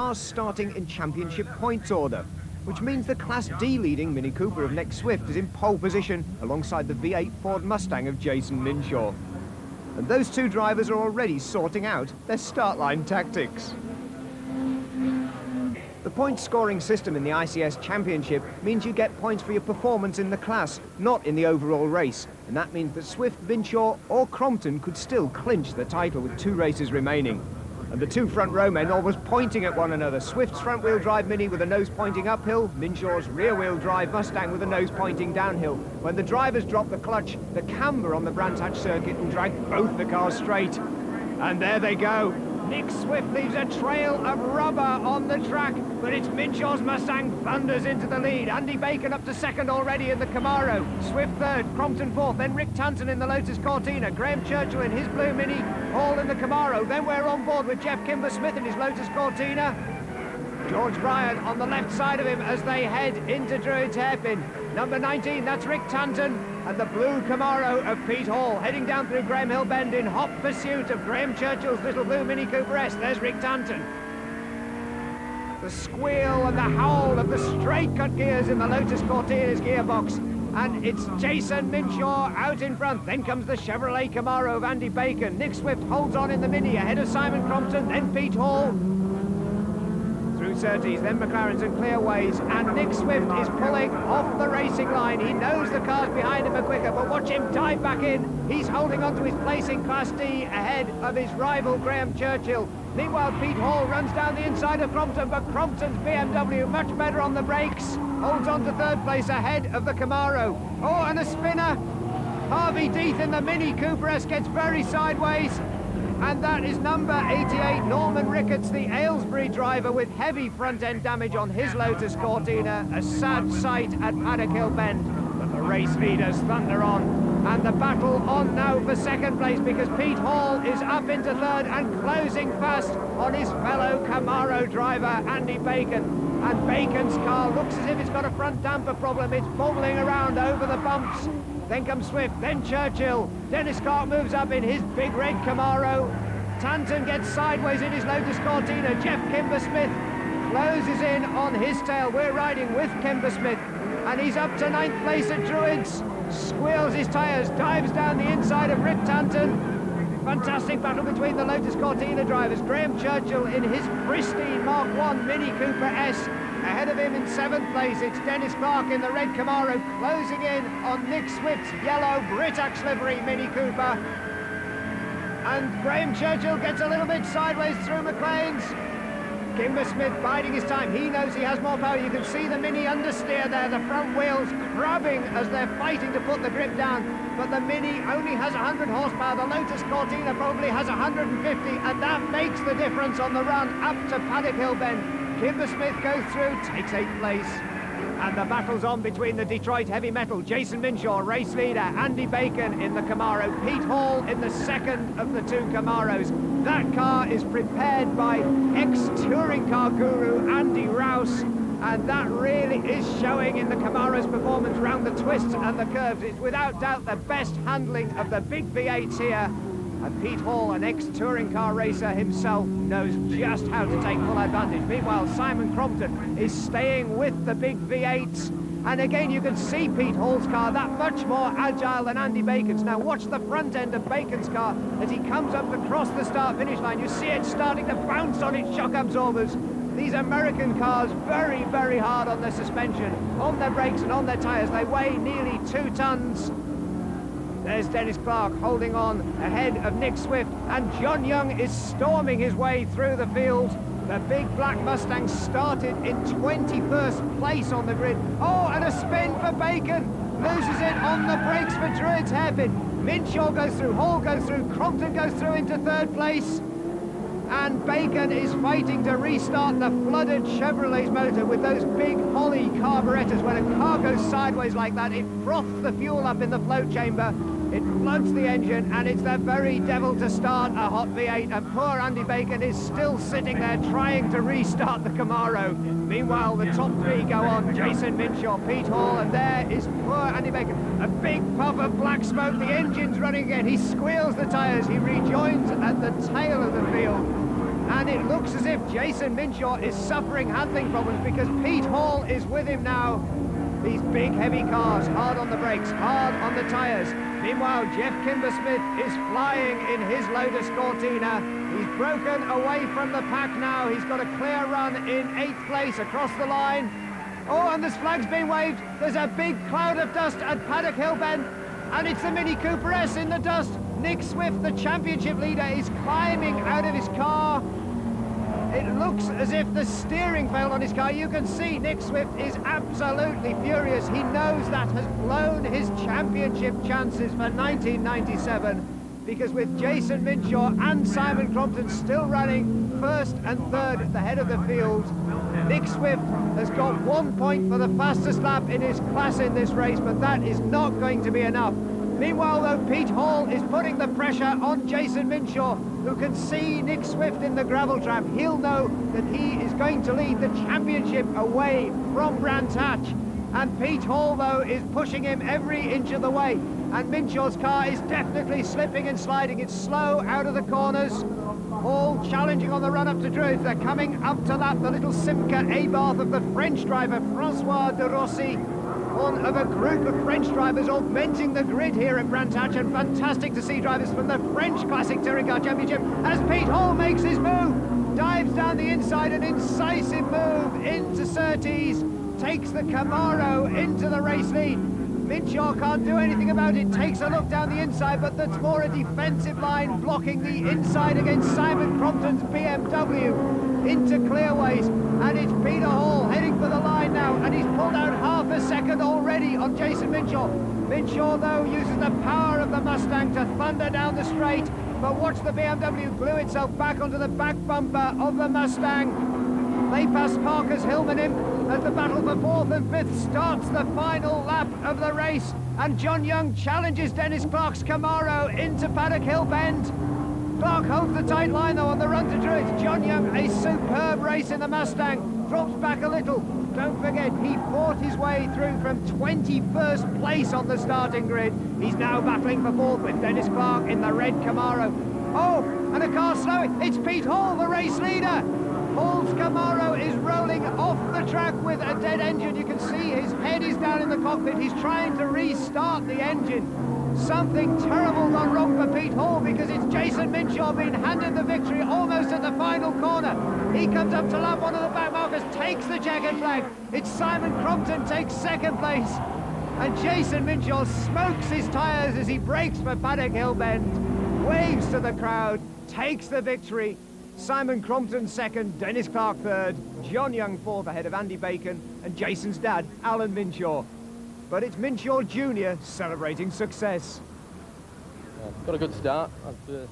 Cars starting in championship points order, which means the Class D leading Mini Cooper of Nick Swift is in pole position alongside the V8 Ford Mustang of Jason Minshaw. And those two drivers are already sorting out their start line tactics. The point scoring system in the ICS Championship means you get points for your performance in the class, not in the overall race. And that means that Swift, Minshaw or Crompton could still clinch the title with 2 races remaining. And the two front row men always pointing at one another. Swift's front-wheel drive Mini with a nose pointing uphill, Minshaw's rear-wheel drive Mustang with a nose pointing downhill. When the drivers drop the clutch, the camber on the Brands Hatch circuit will drag both the cars straight. And there they go. Nick Swift leaves a trail of rubber on the track, but it's Minshaw's Mustang thunders into the lead. Andy Bacon up to second already in the Camaro. Swift third, Crompton fourth, then Rick Tanton in the Lotus Cortina, Graham Churchill in his blue Mini, all in the Camaro. Then we're on board with Jeff Kimber-Smith in his Lotus Cortina. George Bryan on the left side of him as they head into Druids Hairpin. Number 19, that's Rick Tanton, and the blue Camaro of Pete Hall, heading down through Graham Hill Bend in hot pursuit of Graham Churchill's little blue Mini Cooper S. There's Rick Tanton. The squeal and the howl of the straight-cut gears in the Lotus Cortina's gearbox, and it's Jason Minshaw out in front. Then comes the Chevrolet Camaro of Andy Bacon. Nick Swift holds on in the Mini ahead of Simon Crompton, then Pete Hall. Through Surtees, then McLarens and Clearways, and Nick Swift is pulling off the racing line. He knows the cars behind him are quicker, but watch him dive back in. He's holding on to his place in Class D ahead of his rival Graham Churchill. Meanwhile, Pete Hall runs down the inside of Crompton, but Crompton's BMW, much better on the brakes, holds on to third place ahead of the Camaro. Oh, and a spinner. Harvey Deeth in the Mini Cooper S gets very sideways. And that is number 88, Norman Ricketts, the Aylesbury driver, with heavy front-end damage on his Lotus Cortina. A sad sight at Paddock Hill Bend. But the race leaders thunder on. And the battle on now for second place, because Pete Hall is up into third and closing fast on his fellow Camaro driver, Andy Bacon. And Bacon's car looks as if it's got a front damper problem. It's bubbling around over the bumps. Then comes Swift, then Churchill. Dennis Clark moves up in his big red Camaro. Tanton gets sideways in his Lotus Cortina. Jeff Kimber-Smith closes in on his tail. We're riding with Kimber-Smith, and he's up to 9th place at Druids. Squeals his tyres, dives down the inside of Rick Tanton. Fantastic battle between the Lotus Cortina drivers. Graham Churchill in his pristine Mark I Mini Cooper S. Ahead of him in 7th place, it's Dennis Clark in the red Camaro, closing in on Nick Swift's yellow Britax livery Mini Cooper. And Graham Churchill gets a little bit sideways through McLean's. Kimber-Smith biding his time. He knows he has more power. You can see the Mini understeer there, the front wheels crabbing as they're fighting to put the grip down. But the Mini only has 100 horsepower. The Lotus Cortina probably has 150, and that makes the difference on the run up to Paddock Hill Bend. Kimber-Smith goes through, takes 8th place. And the battle's on between the Detroit Heavy Metal, Jason Minshaw, race leader, Andy Bacon in the Camaro, Pete Hall in the second of the 2 Camaros. That car is prepared by ex-touring car guru Andy Rouse, and that really is showing in the Camaro's performance round the twists and the curves. It's without doubt the best handling of the big V8s here. And Pete Hall, an ex-touring car racer himself, knows just how to take full advantage. Meanwhile, Simon Crompton is staying with the big V8s. And again, you can see Pete Hall's car that much more agile than Andy Bacon's. Now watch the front end of Bacon's car as he comes up across the start-finish line. You see it starting to bounce on its shock absorbers. These American cars very, very hard on their suspension, on their brakes and on their tyres. They weigh nearly 2 tons. There's Dennis Clark holding on ahead of Nick Swift, and John Young is storming his way through the field. The big black Mustang started in 21st place on the grid. Oh, and a spin for Bacon. Loses it on the brakes for Druids Hairpin. Minshaw goes through, Hall goes through, Crompton goes through into 3rd place. And Bacon is fighting to restart the flooded Chevrolet's motor with those big Holley carburetors. When a car goes sideways like that, it froths the fuel up in the float chamber. It floods the engine, and it's the very devil to start a hot V8. And poor Andy Bacon is still sitting there trying to restart the Camaro. Meanwhile, the top 3 go on. Jason Minshaw, Pete Hall, and there is poor Andy Bacon. A big puff of black smoke. The engine's running again. He squeals the tyres. He rejoins at the tail of the field. And it looks as if Jason Minshaw is suffering handling problems because Pete Hall is with him now. These big heavy cars, hard on the brakes, hard on the tyres. Meanwhile, Jeff Kimber-Smith is flying in his Lotus Cortina. He's broken away from the pack now. He's got a clear run in 8th place across the line. Oh, and there's flags being waved. There's a big cloud of dust at Paddock Hill Bend. And it's the Mini Cooper S in the dust. Nick Swift, the championship leader, is climbing out of his car. It looks as if the steering failed on his car. You can see Nick Swift is absolutely furious. He knows that has blown his championship chances for 1997, because with Jason Minshaw and Simon Crompton still running first and third at the head of the field, Nick Swift has got 1 point for the fastest lap in his class in this race, but that is not going to be enough. Meanwhile, though, Pete Hall is putting the pressure on Jason Minshaw, who can see Nick Swift in the gravel trap. He'll know that he is going to lead the championship away from Brands Hatch. And Pete Hall, though, is pushing him every inch of the way. And Minshaw's car is definitely slipping and sliding. It's slow out of the corners. All challenging on the run up to Druids. They're coming up to lap the little Simca Abarth of the French driver, Francois de Rossi. One of a group of French drivers augmenting the grid here at Brands Hatch, and fantastic to see drivers from the French Classic Touring Car Championship as Pete Hall makes his move, dives down the inside, an incisive move into Surtees, takes the Camaro into the race lead. Minshaw can't do anything about it, takes a look down the inside, but that's more a defensive line blocking the inside against Simon Crompton's BMW into clearways, and it's Peter Hall heading for the line now, and he's pulled out half a second already on Jason Minshaw. Minshaw, though, uses the power of the Mustang to thunder down the straight, but watch the BMW glue itself back onto the back bumper of the Mustang. They pass Parker's Hillman in as the battle for 4th and 5th starts the final lap of the race, and John Young challenges Dennis Clark's Camaro into Paddock Hill Bend. Clark holds the tight line, though, on the run to Druids. John Young, a superb race in the Mustang, drops back a little. Don't forget, he fought his way through from 21st place on the starting grid. He's now battling for 4th with Dennis Clark in the red Camaro. Oh, and a car slowing. It's Pete Hall, the race leader. Hall's Camaro is rolling off the track with a dead engine. You can see his head is down in the cockpit. He's trying to restart the engine. Something terrible gone wrong for Pete Hall, because it's Jason Minshaw being handed the victory almost at the final corner. He comes up to lap one of the back markers, takes the checkered flag. It's Simon Crompton takes 2nd place. And Jason Minshaw smokes his tyres as he brakes for Paddock Hill Bend, waves to the crowd, takes the victory. Simon Crompton 2nd, Dennis Clark 3rd, John Young 4th ahead of Andy Bacon and Jason's dad, Alan Minshaw. But it's Minshaw Jr. celebrating success. Got a good start. I've